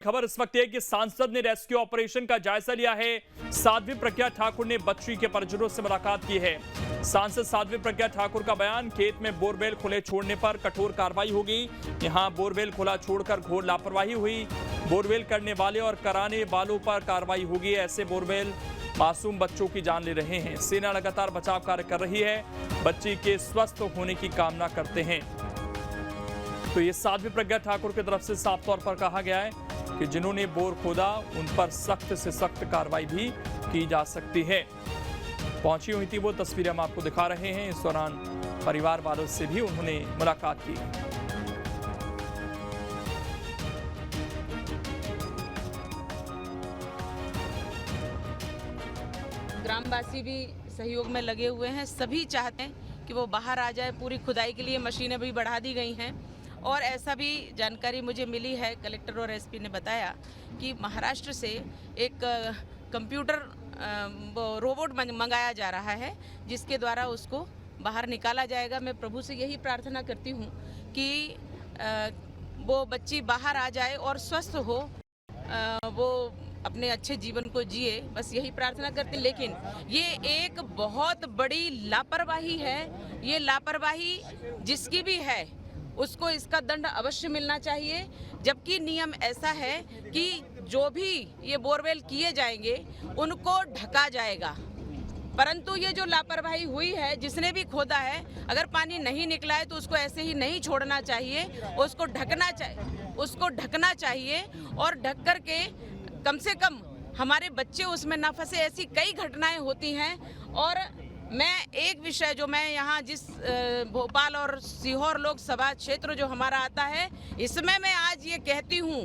खबर इस वक्त है कि सांसद ने रेस्क्यू ऑपरेशन का जायजा लिया है। साध्वी प्रज्ञा ठाकुर ने बच्ची के परिजनों से मुलाकात की है। सांसद साध्वी प्रज्ञा ठाकुर का बयान, खेत में बोरवेल खुले छोड़ने पर कठोर कार्रवाई होगी। यहां बोरवेल खुला छोड़कर घोर लापरवाही हुई। बोरवेल करने वाले और कराने वालों पर कार्रवाई होगी। ऐसे बोरवेल मासूम बच्चों की जान ले रहे हैं। सेना लगातार बचाव कार्य कर रही है। बच्ची के स्वस्थ होने की कामना करते हैं। तो ये साध्वी प्रज्ञा ठाकुर की तरफ से साफ तौर पर कहा गया है कि जिन्होंने बोर खोदा उन पर सख्त से सख्त कार्रवाई भी की जा सकती है। पहुंची हुई थी वो तस्वीरें हम आपको दिखा रहे हैं। इस दौरान परिवार वालों से भी उन्होंने मुलाकात की। ग्रामवासी भी सहयोग में लगे हुए हैं। सभी चाहते हैं कि वो बाहर आ जाए। पूरी खुदाई के लिए मशीनें भी बढ़ा दी गई हैं। और ऐसा भी जानकारी मुझे मिली है, कलेक्टर और एसपी ने बताया कि महाराष्ट्र से एक कंप्यूटर रोबोट मंगाया जा रहा है, जिसके द्वारा उसको बाहर निकाला जाएगा। मैं प्रभु से यही प्रार्थना करती हूँ कि वो बच्ची बाहर आ जाए और स्वस्थ हो, वो अपने अच्छे जीवन को जिए, बस यही प्रार्थना करते हैं। लेकिन ये एक बहुत बड़ी लापरवाही है। ये लापरवाही जिसकी भी है उसको इसका दंड अवश्य मिलना चाहिए। जबकि नियम ऐसा है कि जो भी ये बोरवेल किए जाएंगे उनको ढका जाएगा। परंतु ये जो लापरवाही हुई है, जिसने भी खोदा है, अगर पानी नहीं निकला है तो उसको ऐसे ही नहीं छोड़ना चाहिए, उसको ढकना चाहिए और ढक कर के कम से कम हमारे बच्चे उसमें ना फंसे। ऐसी कई घटनाएं होती हैं। और मैं एक विषय जो मैं यहाँ जिस भोपाल और सीहोर लोकसभा क्षेत्र जो हमारा आता है, इसमें मैं आज ये कहती हूँ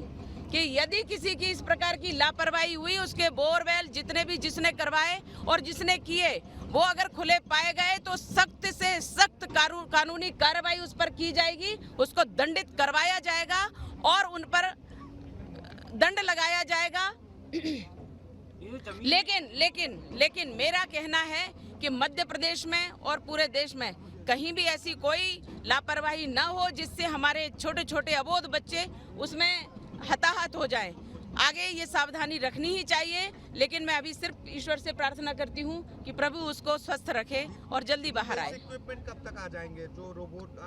कि यदि किसी की इस प्रकार की लापरवाही हुई, उसके बोरवेल जितने भी जिसने करवाए और जिसने किए वो अगर खुले पाए गए तो सख्त से सख्त कानूनी कार्रवाई उस पर की जाएगी। उसको दंडित करवाया जाएगा और उन पर दंड लगाया जाएगा। लेकिन मेरा कहना है कि मध्य प्रदेश में और पूरे देश में कहीं भी ऐसी कोई लापरवाही न हो जिससे हमारे छोटे छोटे अबोध बच्चे उसमें हताहत हो जाएं। आगे ये सावधानी रखनी ही चाहिए। लेकिन मैं अभी सिर्फ ईश्वर से प्रार्थना करती हूँ कि प्रभु उसको स्वस्थ रखे और जल्दी बाहर आए। इक्विपमेंट कब तक आ जाएंगे जो रोबोट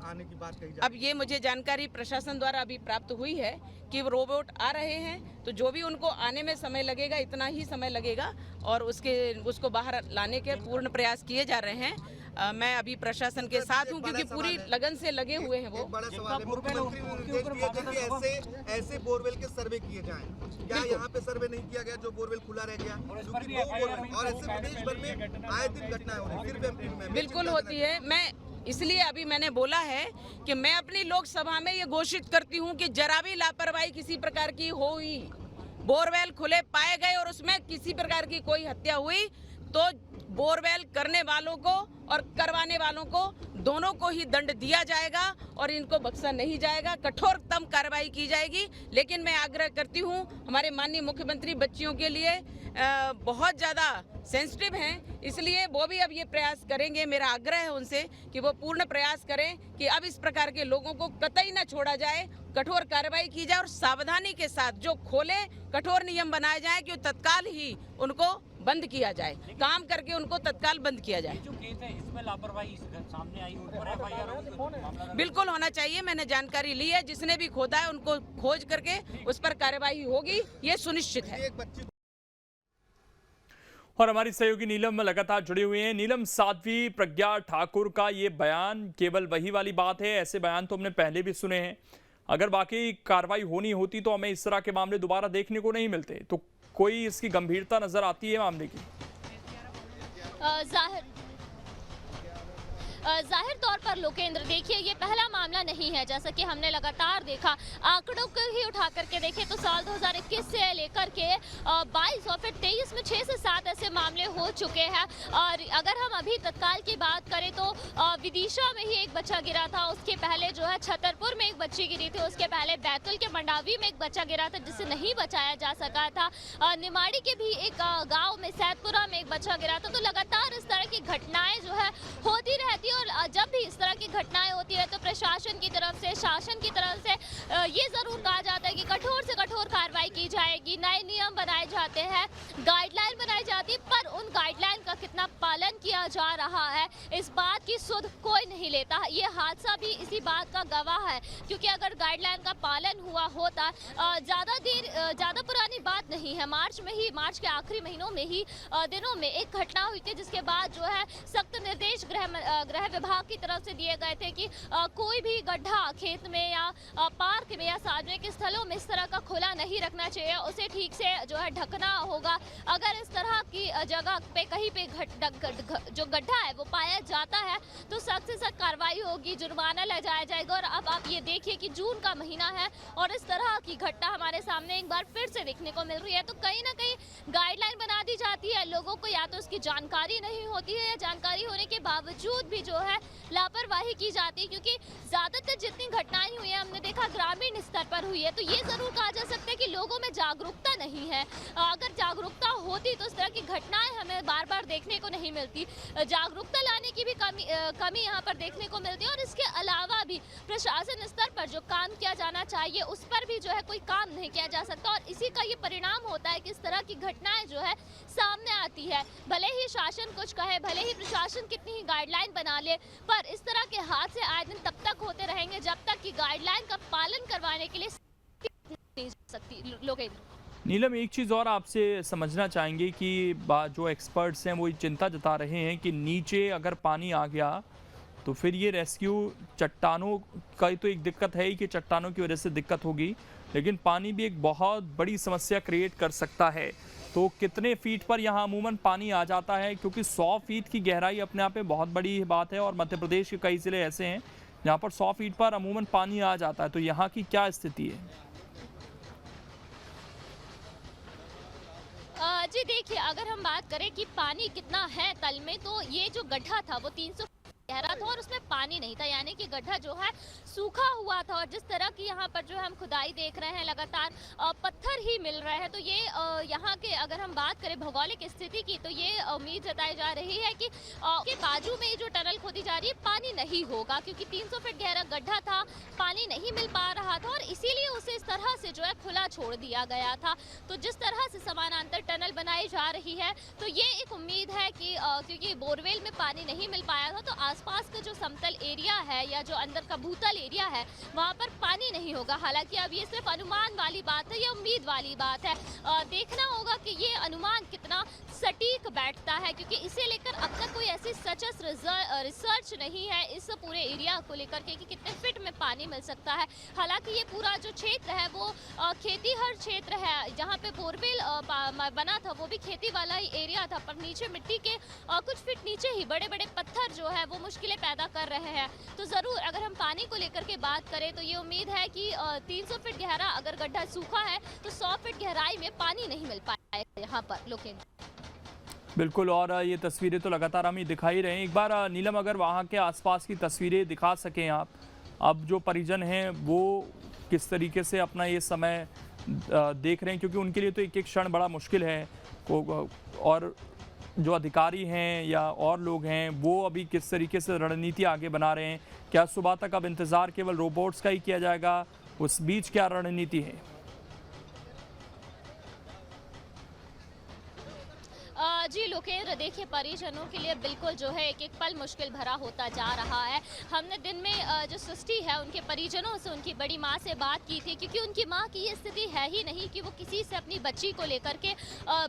आने की बात कही जा रही है? अब ये मुझे जानकारी प्रशासन द्वारा अभी प्राप्त हुई है कि रोबोट आ रहे हैं, तो जो भी उनको आने में समय लगेगा इतना ही समय लगेगा और उसको बाहर लाने के पूर्ण प्रयास किए जा रहे हैं। मैं अभी प्रशासन के साथ हूँ क्योंकि पूरी लगन से लगे हुए हैं। वो बड़ा सवाल है, मुख्यमंत्री ऐसे बोरवेल के सर्वे किए जाएं। क्या यहाँ पे सर्वे नहीं किया गया जो बोरवेल खुला रह गया? और ऐसे प्रदेश भर में आए दिन घटनाएं हो रही, सिर्फ एमपी में बिल्कुल होती है। मैं इसलिए अभी मैंने बोला है कि मैं अपनी लोकसभा में ये घोषित करती हूँ कि जरा भी लापरवाही किसी प्रकार की हुई, बोरवेल खुले पाए गए और उसमें किसी प्रकार की कोई हत्या हुई, तो बोरवेल करने वालों को और करवाने वालों को दोनों को ही दंड दिया जाएगा और इनको बख्शा नहीं जाएगा। कठोरतम कार्रवाई की जाएगी। लेकिन मैं आग्रह करती हूँ, हमारे माननीय मुख्यमंत्री बच्चियों के लिए बहुत ज़्यादा सेंसिटिव हैं, इसलिए वो भी अब ये प्रयास करेंगे। मेरा आग्रह है उनसे कि वो पूर्ण प्रयास करें कि अब इस प्रकार के लोगों को कतई न छोड़ा जाए, कठोर कार्रवाई की जाए और सावधानी के साथ जो खोले कठोर नियम बनाए जाए कि तत्काल ही उनको बंद किया जाए, काम करके उनको तत्काल बंद किया जाए। जो केस है इसमें लापरवाही सामने आई, उन पर एफआईआर बिल्कुल होना चाहिए। मैंने जानकारी ली है, जिसने भी खोदा है उनको खोज करके उस पर कार्यवाही होगी, ये सुनिश्चित है। और हमारी सहयोगी नीलम लगातार जुड़ी हुई हैं। नीलम, साध्वी प्रज्ञा ठाकुर का ये बयान केवल वही वाली बात है? ऐसे बयान तो हमने पहले भी सुने हैं। अगर वाकई कार्रवाई होनी होती तो हमें इस तरह के मामले दोबारा देखने को नहीं मिलते। तो कोई इसकी गंभीरता नजर आती है मामले की? जाहिर तौर पर लोकेंद्र, देखिए ये पहला मामला नहीं है। जैसा कि हमने लगातार देखा, आंकड़ों को ही उठा करके देखें तो साल 2021 से लेकर के 22 और फिर 23 में 6 से 7 ऐसे मामले हो चुके हैं। और अगर हम अभी तत्काल की बात करें तो विदिशा में ही एक बच्चा गिरा था, उसके पहले जो है छतरपुर में एक बच्ची गिरी थी, उसके पहले बैतूल के मंडावी में एक बच्चा गिरा था जिसे नहीं बचाया जा सका था। निमाड़ी के भी एक गाँव में सैदपुरा में एक बच्चा गिरा था। तो लगातार इस तरह की घटनाएं जो है होती रहती है और जब भी इस तरह की घटनाएं होती है तो प्रशासन की तरफ से, शासन की तरफ से ये जरूर कहा जाता है कि कठोर से कठोर कार्रवाई की जाएगी, नए नियम बनाए जाते हैं, गाइडलाइन बनाई जाती है, पर उन गाइडलाइन का कितना पालन किया जा रहा है इस बात की सुध कोई नहीं लेता। ये हादसा भी इसी बात का गवाह है, क्योंकि अगर गाइडलाइन का पालन हुआ होता, ज़्यादा पुरानी बात नहीं है, मार्च के आखिरी महीनों में ही दिनों में एक घटना हुई थी, जिसके बाद जो है सख्त निर्देश गृह विभाग की तरफ से दिए गए थे कि कोई भी गड्ढा खेत में या पार्क में या सार्वजनिक स्थलों में इस तरह का खुला नहीं रखना चाहिए, उसे ठीक से जो है ढकना होगा। अगर इस तरह की जगह पे कहीं पे जो गड्ढा है वो पाया जाता है तो सख्त से सख्त कार्रवाई होगी, जुर्माना लगाया जाएगा। और अब आप ये देखिए कि जून का महीना है और इस तरह की घटना हमारे सामने एक बार फिर से देखने को मिल रही है। तो कहीं ना कहीं गाइडलाइन बना दी जाती है, लोगों को या तो उसकी जानकारी नहीं होती है या जानकारी होने के बावजूद भी जो है लापरवाही की जाती है, क्योंकि ज्यादातर जितनी घटनाएं हुई है हमने देखा ग्रामीण स्तर पर हुई है। तो ये जरूर कहा जा सकता है कि लोगों में जागरूकता नहीं है। अगर जागरूकता होती तो इस तरह की घटनाएं हमें बार बार देखने को नहीं मिलती। जागरूकता लाने की भी कमी यहाँ पर देखने को मिलती है। और इसके अलावा भी प्रशासन स्तर पर जो काम किया जाना चाहिए उस पर भी जो है कोई काम नहीं किया जा सकता, और इसी का ये परिणाम होता है कि इस तरह की घटनाएं जो है सामने आती है। भले ही शासन कुछ कहे, भले ही प्रशासन कितनी ही गाइडलाइन बना ले, पर इस तरह के हादसे आए दिन तब तक होते रहेंगे जब तक कि गाइडलाइन का पालन करवाने के लिए नहीं जा सकती। लोकेंद्र, नीलम, एक चीज़ और आपसे समझना चाहेंगे कि जो एक्सपर्ट्स हैं वो चिंता जता रहे हैं कि नीचे अगर पानी आ गया तो फिर ये रेस्क्यू, चट्टानों का तो एक दिक्कत है ही कि चट्टानों की वजह से दिक्कत होगी, लेकिन पानी भी एक बहुत बड़ी समस्या क्रिएट कर सकता है। तो कितने फीट पर यहाँ अमूमन पानी आ जाता है, क्योंकि 100 फीट की गहराई अपने आप में बहुत बड़ी बात है और मध्य प्रदेश के कई ज़िले ऐसे हैं जहाँ पर 100 फीट पर अमूमन पानी आ जाता है। तो यहाँ की क्या स्थिति है? जी देखिए, अगर हम बात करें कि पानी कितना है तल में, तो ये जो गड्ढा था वो 300 गहरा था और उसमें पानी नहीं था, यानी कि गड्ढा जो है सूखा हुआ था। और जिस तरह की यहाँ पर जो हम खुदाई देख रहे हैं, लगातार पत्थर ही मिल रहे हैं। तो ये यहाँ के अगर हम बात करें भौगोलिक स्थिति की, तो ये उम्मीद जताई जा रही है कि के बाजू में जो टनल खोदी जा रही है पानी नहीं होगा, क्योंकि 300 फीट गहरा गड्ढा था, पानी नहीं मिल पा रहा था और इसीलिए उसे इस तरह से जो है खुला छोड़ दिया गया था। तो जिस तरह से समानांतर टनल बनाई जा रही है, तो ये एक उम्मीद है कि क्योंकि बोरवेल में पानी नहीं मिल पाया था, तो आसपास का जो समतल एरिया है या जो अंदर का भूतल एरिया है वहाँ पर पानी नहीं होगा। हालांकि अब ये सिर्फ अनुमान वाली बात है या उम्मीद वाली बात है, देखना होगा कि ये अनुमान कितना सटीक बैठता है, क्योंकि इसे लेकर अब तक कोई ऐसी सचस रिसर्च नहीं है इस पूरे एरिया को लेकर के कि कितने फिट में पानी मिल सकता है। हालांकि ये पूरा जो क्षेत्र है वो खेतीहर क्षेत्र है, जहाँ पे बोरवेल बना था वो भी खेती वाला ही एरिया था, पर नीचे मिट्टी के कुछ फीट नीचे ही बड़े बड़े पत्थर जो है वो मुश्किलें पैदा कर रहे हैं। तो ज़रूर अगर हम पानी को लेकर के बात करें तो ये उम्मीद है कि 300 फीट गहरा अगर गड्ढा सूखा है तो 100 फीट गहराई में पानी नहीं मिल पाएगा यहाँ पर। लोकेंद्र, बिल्कुल, और ये तस्वीरें तो लगातार हम ही दिखाई रहे हैं। एक बार नीलम, अगर वहाँ के आसपास की तस्वीरें दिखा सकें आप, अब जो परिजन हैं वो किस तरीके से अपना ये समय देख रहे हैं, क्योंकि उनके लिए तो एक एक क्षण बड़ा मुश्किल है, और जो अधिकारी हैं या और लोग हैं वो अभी किस तरीके से रणनीति आगे बना रहे हैं? क्या सुबह तक अब इंतज़ार केवल रोबोट्स का ही किया जाएगा? उस बीच क्या रणनीति है? जी लोकेंद्र, देखिए परिजनों के लिए बिल्कुल जो है एक एक पल मुश्किल भरा होता जा रहा है। हमने दिन में जो सृष्टि है उनके परिजनों से, उनकी बड़ी माँ से बात की थी, क्योंकि उनकी माँ की ये स्थिति है ही नहीं कि वो किसी से अपनी बच्ची को लेकर के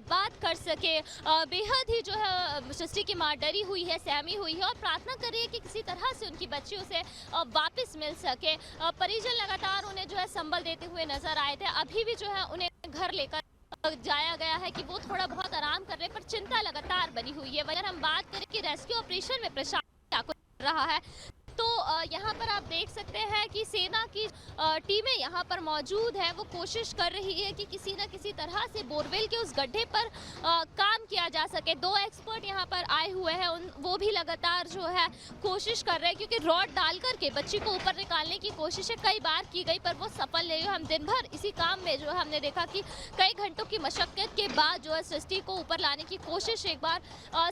बात कर सके। बेहद ही जो है सृष्टि की माँ डरी हुई है, सहमी हुई है और प्रार्थना कर रही है कि किसी तरह से उनकी बच्ची उसे वापस मिल सके। परिजन लगातार उन्हें जो है संबल देते हुए नजर आए थे। अभी भी जो है उन्हें घर लेकर जाया गया है कि वो थोड़ा बहुत आराम कर रहे, पर चिंता लगातार बनी हुई है। अगर हम बात करें कि रेस्क्यू ऑपरेशन में प्रशासन क्या कुछ कर रहा है, तो यहाँ पर आप देख सकते हैं कि सेना की टीमें यहाँ पर मौजूद हैं। वो कोशिश कर रही है कि किसी न किसी तरह से बोरवेल के उस गड्ढे पर काम किया जा सके। 2 एक्सपर्ट यहाँ पर आए हुए हैं, वो भी लगातार जो है कोशिश कर रहे हैं, क्योंकि रॉड डाल करके बच्ची को ऊपर निकालने की कोशिशें कई बार की गई पर वो सफल नहीं हुई। हम दिन भर इसी काम में जो है हमने देखा कि कई घंटों की मशक्कत के बाद जो है सृष्टि को ऊपर लाने की कोशिश एक बार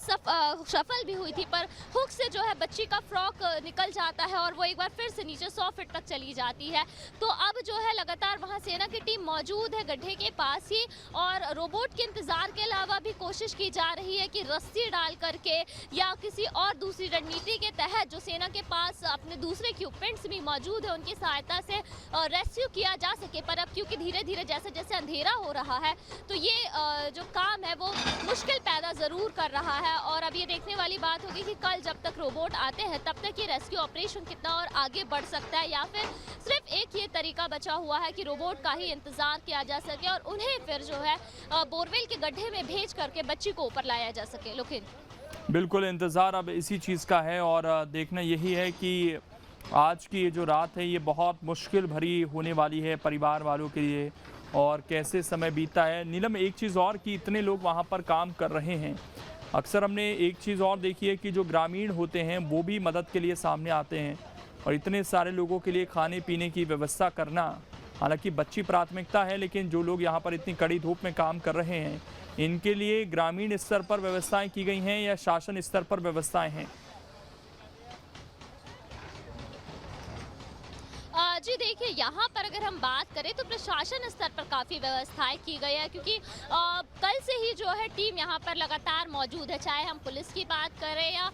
सफल भी हुई थी, पर हुक से जो है बच्ची का फ्रॉक निकल जाता है और वो एक बार फिर से नीचे 100 फीट तक चली जाती है। तो अब जो है लगातार वहाँ सेना की टीम मौजूद है गड्ढे के पास ही, और रोबोट के इंतजार के अलावा भी कोशिश की जा रही है कि रस्सी डाल करके या किसी और दूसरी रणनीति के तहत जो सेना के पास अपने दूसरे इक्विपमेंट्स भी मौजूद है उनकी सहायता से रेस्क्यू किया जा सके। पर अब क्योंकि धीरे धीरे जैसे जैसे अंधेरा हो रहा है तो ये जो काम है वो मुश्किल पैदा ज़रूर कर रहा है। और अब ये देखने वाली बात होगी कि कल जब तक रोबोट आते हैं तब तक ये रेस्क्यू ऑपरेशन कितना और आगे बढ़ सकता है, या फिर सिर्फ एक ये तरीका बचा हुआ है कि रोबोट का ही इंतजार किया जा सके और उन्हें फिर जो है बोरवेल के गड्ढे में भेज करके बच्ची को ऊपर लाया जा सके। लेकिन बिल्कुल इंतज़ार अब इसी चीज़ का है और देखना यही है कि आज की ये जो रात है ये बहुत मुश्किल भरी होने वाली है परिवार वालों के लिए, और कैसे समय बीतता है। नीलम, एक चीज़ और कि इतने लोग वहाँ पर काम कर रहे हैं, अक्सर हमने एक चीज़ और देखी है कि जो ग्रामीण होते हैं वो भी मदद के लिए सामने आते हैं, और इतने सारे लोगों के लिए खाने पीने की व्यवस्था करना, हालांकि बच्ची प्राथमिकता है, लेकिन जो लोग यहाँ पर इतनी कड़ी धूप में काम कर रहे हैं इनके लिए ग्रामीण स्तर पर व्यवस्थाएं की गई हैं या शासन स्तर पर व्यवस्थाएं हैं? जी देखिए, यहाँ पर अगर हम बात करें तो प्रशासन स्तर पर काफ़ी व्यवस्थाएं की गई है, क्योंकि कल से ही जो है टीम यहाँ पर लगातार मौजूद है। चाहे हम पुलिस की बात करें या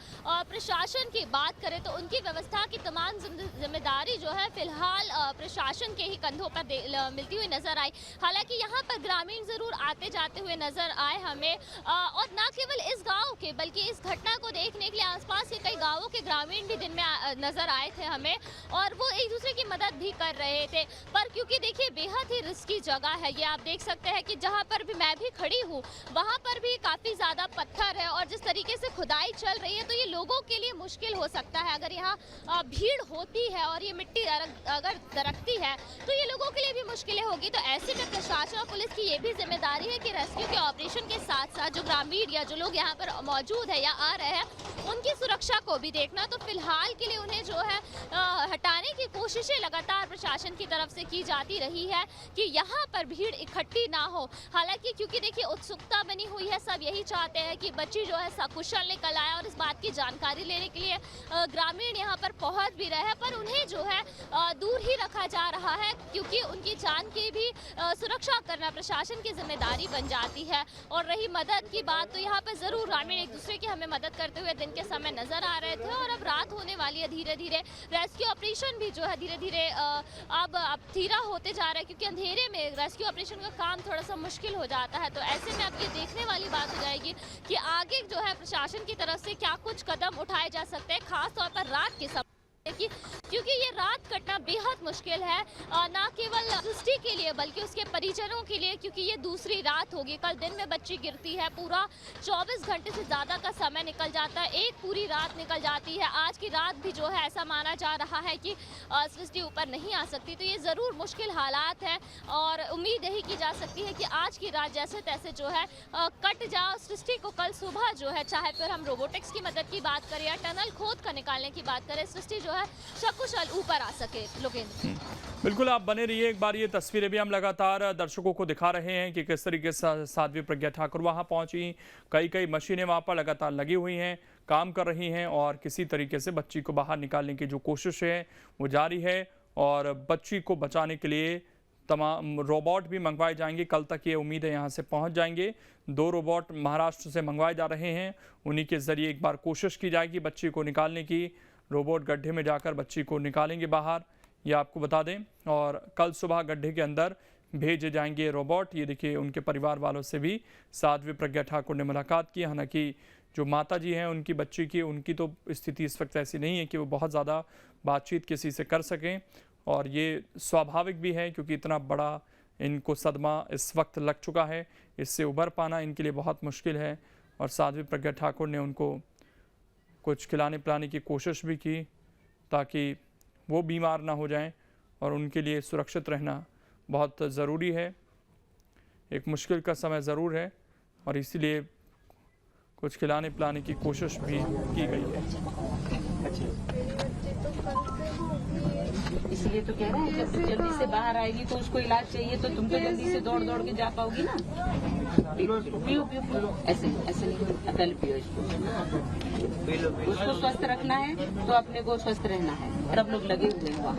प्रशासन की बात करें तो उनकी व्यवस्था की तमाम जिम्मेदारी जो है फिलहाल प्रशासन के ही कंधों पर मिलती हुई नजर आई। हालांकि यहाँ पर ग्रामीण ज़रूर आते जाते हुए नजर आए हमें, और न केवल इस गाँव के बल्कि इस घटना को देखने के लिए आसपास के कई गाँवों के ग्रामीण भी दिन में नजर आए थे हमें, और वो एक दूसरे की मदद भी कर रहे थे। पर क्योंकि देखिए बेहद ही रिस्की जगह है ये, आप देख सकते हैं कि जहां पर भी मैं भी खड़ी हूं वहां पर भी काफी ज्यादा पत्थर है, और जिस तरीके से खुदाई चल रही है तो ये लोगों के लिए मुश्किल हो सकता है। अगर यहाँ भीड़ होती है और ये मिट्टी अगर दरकती है तो ये लोगों के लिए भी मुश्किलें होगी। तो ऐसे में प्रशासन और पुलिस की ये भी जिम्मेदारी है कि रेस्क्यू के ऑपरेशन के साथ साथ जो ग्रामीण या जो लोग यहाँ पर मौजूद है या आ रहे हैं उनकी सुरक्षा को भी देखना। तो फिलहाल के लिए उन्हें जो है हटाने की कोशिशें लगातार प्रशासन की तरफ से की जाती रही है कि यहाँ पर भीड़ इकट्ठी ना हो। हालांकि क्योंकि देखिए उत्सुकता बनी हुई है, सब यही चाहते हैं कि बच्ची जो है सकुशल निकल आए, और इस बात की जानकारी लेने के लिए ग्रामीण यहाँ पर पहुँच भी रहे हैं, पर उन्हें जो है दूर ही रखा जा रहा है, क्योंकि उनकी जान की भी सुरक्षा करना प्रशासन की जिम्मेदारी बन जाती है। और रही मदद की बात, तो यहाँ पर ज़रूर ग्रामीण एक दूसरे की हमें मदद करते हुए दिन के समय नजर आ रहे थे, और अब रात होने वाली है। धीरे धीरे रेस्क्यू ऑपरेशन भी जो है धीरे धीरे अब धीरा होते जा रहा है, क्योंकि अंधेरे में रेस्क्यू ऑपरेशन का काम थोड़ा सा मुश्किल हो जाता है। तो ऐसे में अब ये देखने वाली बात हो जाएगी कि आगे जो है प्रशासन की तरफ से क्या कुछ कदम उठाए जा सकते हैं, खास तौर पर रात के समय, क्योंकि ये रात कटना बेहद मुश्किल है, ना केवल सृष्टि के लिए बल्कि उसके परिजनों के लिए, क्योंकि ये दूसरी रात होगी। कल दिन में बच्ची गिरती है, पूरा 24 घंटे से ज़्यादा का समय निकल जाता है, एक पूरी रात निकल जाती है। आज की रात भी जो है ऐसा माना जा रहा है कि सृष्टि ऊपर नहीं आ सकती। तो ये ज़रूर मुश्किल हालात है, और उम्मीद यही की जा सकती है कि आज की रात जैसे तैसे जो है कट जाओ सृष्टि को। कल सुबह जो है चाहे फिर हम रोबोटिक्स की मदद की बात करें या टनल खोद कर निकालने की बात करें, सृष्टि जो है सकुशल ऊपर आ सके। बिल्कुल, आप बने रहिए। एक बार ये तस्वीरें भी हम लगातार दर्शकों को दिखा रहे हैं कि किस तरीके से साध्वी प्रज्ञा ठाकुर वहां पहुंची। कई मशीनें वहां पर लगातार लगी हुई हैं, काम कर रही हैं, और किसी तरीके से बच्ची को बाहर निकालने की जो कोशिश है वो जारी है, और बच्ची को बचाने के लिए तमाम रोबोट भी मंगवाए जाएंगे। कल तक ये उम्मीद है यहाँ से पहुँच जाएंगे। 2 रोबोट महाराष्ट्र से मंगवाए जा रहे हैं, उन्हीं के ज़रिए एक बार कोशिश की जाएगी बच्ची को निकालने की। रोबोट गड्ढे में जाकर बच्ची को निकालेंगे बाहर, ये आपको बता दें, और कल सुबह गड्ढे के अंदर भेजे जाएंगे रोबोट। ये देखिए, उनके परिवार वालों से भी साध्वी प्रज्ञा ठाकुर ने मुलाकात की। हालांकि जो माता जी हैं उनकी बच्ची की, उनकी तो स्थिति इस वक्त ऐसी नहीं है कि वो बहुत ज़्यादा बातचीत किसी से कर सकें, और ये स्वाभाविक भी है क्योंकि इतना बड़ा इनको सदमा इस वक्त लग चुका है। इससे उबर पाना इनके लिए बहुत मुश्किल है, और साध्वी प्रज्ञा ठाकुर ने उनको कुछ खिलाने पिलाने की कोशिश भी की, ताकि वो बीमार ना हो जाएं, और उनके लिए सुरक्षित रहना बहुत ज़रूरी है। एक मुश्किल का समय ज़रूर है और इसीलिए कुछ खिलाने पिलाने की कोशिश भी की गई है। इसलिए तो कह रहे हैं जब जल्दी से बाहर आएगी तो उसको इलाज चाहिए, तो तुम तो जल्दी से दौड़ दौड़ के जा पाओगी ना। पियो पियो पियो, ऐसे नहीं, अकल पियो इसको। उसको स्वस्थ रखना है तो अपने को स्वस्थ रहना है। सब लोग लगे हुए हैं वहाँ।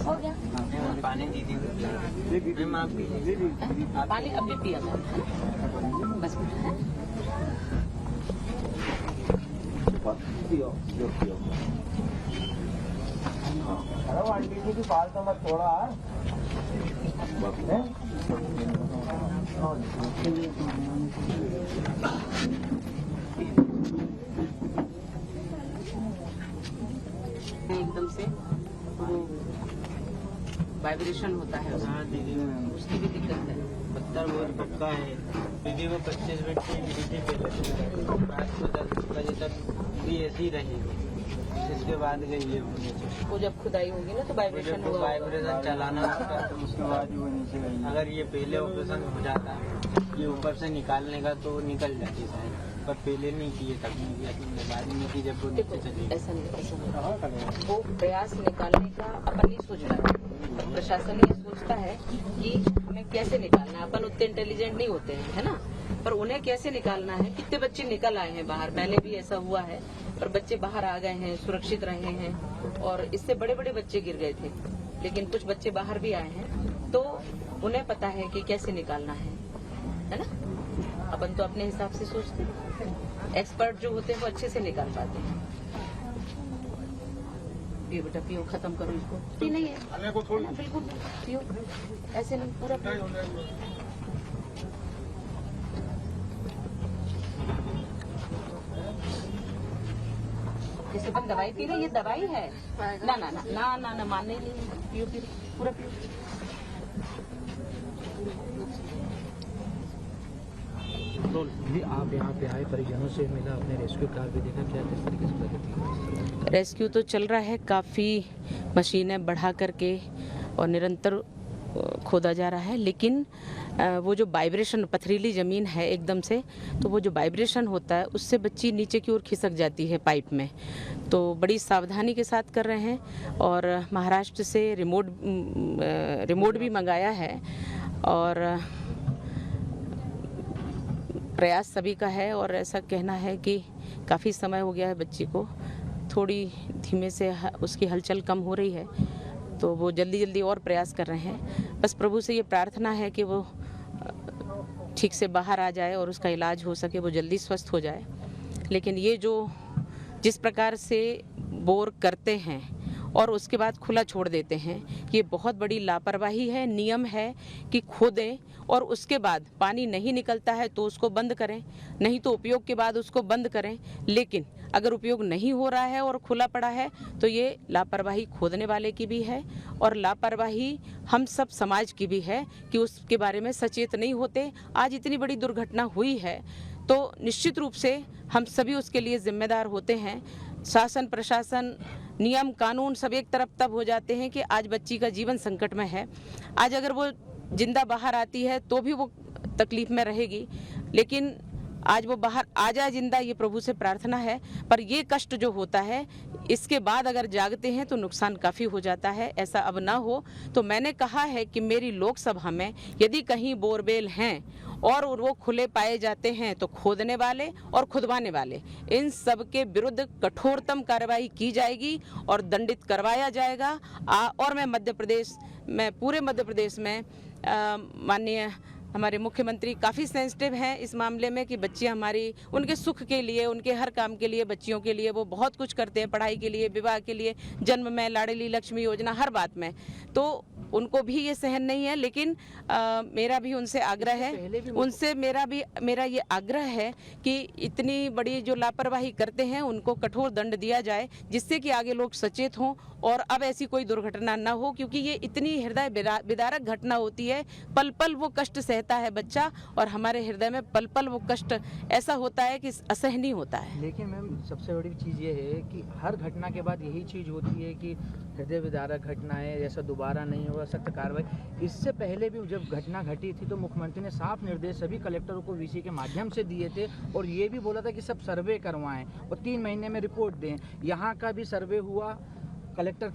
हो गया पानी दीदी पानी अब भी पिया था बस। आंटी जी पाल तो मत थोड़ा एकदम से वो वाइब्रेशन होता है उसकी भी दिक्कत है। पत्थर बहुत पक्का है दीदी को 25 मिनट की रात को 10 बजे तक भी ऐसी रहेगी। इसके बाद गई है वो जब खुदाई होगी ना तो वाइब्रेशन होगा। वाइब्रेशन चलाना उसका, तो उसके बाद वो नीचे गई। अगर ये पहले ऑपरेशन हो जाता ये ऊपर से निकालने का तो निकल जाती शायद, पर पहले नहीं किए तकनीक बाद में की जब वो नीचे चली। ऐसा नहीं, वो प्रयास निकालने का अपन नहीं सोच रहा है। प्रशासन ये सोचता है कि हमें कैसे निकालना है। अपन उतने इंटेलिजेंट नहीं होते हैं, है ना, पर उन्हें कैसे निकालना है। कितने बच्चे निकल आए हैं बाहर, पहले भी ऐसा हुआ है, पर बच्चे बाहर आ गए हैं, सुरक्षित रहे हैं। और इससे बड़े बड़े बच्चे गिर गए थे, लेकिन कुछ बच्चे बाहर भी आए हैं, तो उन्हें पता है कि कैसे निकालना है ना। अपन तो अपने हिसाब से सोचते हैं, एक्सपर्ट जो होते हैं वो अच्छे से निकाल पाते हैं। पियो बेटा पियो, खत्म करो इसको। पी नहीं है बिल्कुल, पियो ऐसे नहीं, पूरा पियो। जैसे अपन दवाई पी रहे, ये दवाई है ना ना ना ना ना ना मानने नहीं, पियो पियो पूरा पियो। भी आप यहाँ पे आए, परिजनों से मिला, आपने रेस्क्यू कार भी देखा, क्या किस तरीके से प्रगति? रेस्क्यू तो चल रहा है, काफ़ी मशीनें बढ़ा करके और निरंतर खोदा जा रहा है, लेकिन वो जो वाइब्रेशन, पथरीली ज़मीन है एकदम से, तो वो जो वाइब्रेशन होता है उससे बच्ची नीचे की ओर खिसक जाती है पाइप में। तो बड़ी सावधानी के साथ कर रहे हैं और महाराष्ट्र से रिमोट भी मंगाया है और प्रयास सभी का है। और ऐसा कहना है कि काफ़ी समय हो गया है बच्ची को, थोड़ी धीमे से उसकी हलचल कम हो रही है, तो वो जल्दी जल्दी और प्रयास कर रहे हैं। बस प्रभु से ये प्रार्थना है कि वो ठीक से बाहर आ जाए और उसका इलाज हो सके, वो जल्दी स्वस्थ हो जाए। लेकिन ये जो जिस प्रकार से बोर करते हैं और उसके बाद खुला छोड़ देते हैं, ये बहुत बड़ी लापरवाही है। नियम है कि खोदें और उसके बाद पानी नहीं निकलता है तो उसको बंद करें, नहीं तो उपयोग के बाद उसको बंद करें। लेकिन अगर उपयोग नहीं हो रहा है और खुला पड़ा है तो ये लापरवाही खोदने वाले की भी है और लापरवाही हम सब समाज की भी है कि उसके बारे में सचेत नहीं होते। आज इतनी बड़ी दुर्घटना हुई है तो निश्चित रूप से हम सभी उसके लिए जिम्मेदार होते हैं। शासन, प्रशासन, नियम, कानून सब एक तरफ तब हो जाते हैं कि आज बच्ची का जीवन संकट में है। आज अगर वो जिंदा बाहर आती है तो भी वो तकलीफ में रहेगी, लेकिन आज वो बाहर आ जाए जिंदा, ये प्रभु से प्रार्थना है। पर ये कष्ट जो होता है इसके बाद अगर जागते हैं तो नुकसान काफ़ी हो जाता है। ऐसा अब ना हो, तो मैंने कहा है कि मेरी लोकसभा में यदि कहीं बोरवेल हैं और वो खुले पाए जाते हैं तो खोदने वाले और खुदवाने वाले, इन सब के विरुद्ध कठोरतम कार्रवाई की जाएगी और दंडित करवाया जाएगा। और मैं पूरे मध्य प्रदेश में माननीय हमारे मुख्यमंत्री काफ़ी सेंसिटिव हैं इस मामले में कि बच्चियां हमारी, उनके सुख के लिए, उनके हर काम के लिए, बच्चियों के लिए वो बहुत कुछ करते हैं, पढ़ाई के लिए, विवाह के लिए, जन्म में, लाडली लक्ष्मी योजना, हर बात में। तो उनको भी ये सहन नहीं है। लेकिन मेरा भी उनसे आग्रह है, उनसे मेरा ये आग्रह है कि इतनी बड़ी जो लापरवाही करते हैं उनको कठोर दंड दिया जाए, जिससे कि आगे लोग सचेत हों और अब ऐसी कोई दुर्घटना न हो, क्योंकि ये इतनी हृदय विदारक घटना होती है। पल पल वो कष्ट सहता है बच्चा, और हमारे हृदय में पल पल वो कष्ट ऐसा होता है कि असहनीय होता है। लेकिन मैम सबसे बड़ी चीज़ ये है कि हर घटना के बाद यही चीज़ होती है कि हृदय विदारक घटनाएं ऐसा दोबारा नहीं होगा, सख्त कार्रवाई। इससे पहले भी जब घटना घटी थी तो मुख्यमंत्री ने साफ निर्देश सभी कलेक्टरों को वीसी के माध्यम से दिए थे और ये भी बोला था कि सब सर्वे करवाएं और 3 महीने में रिपोर्ट दें। यहाँ का भी सर्वे हुआ, कलेक्टर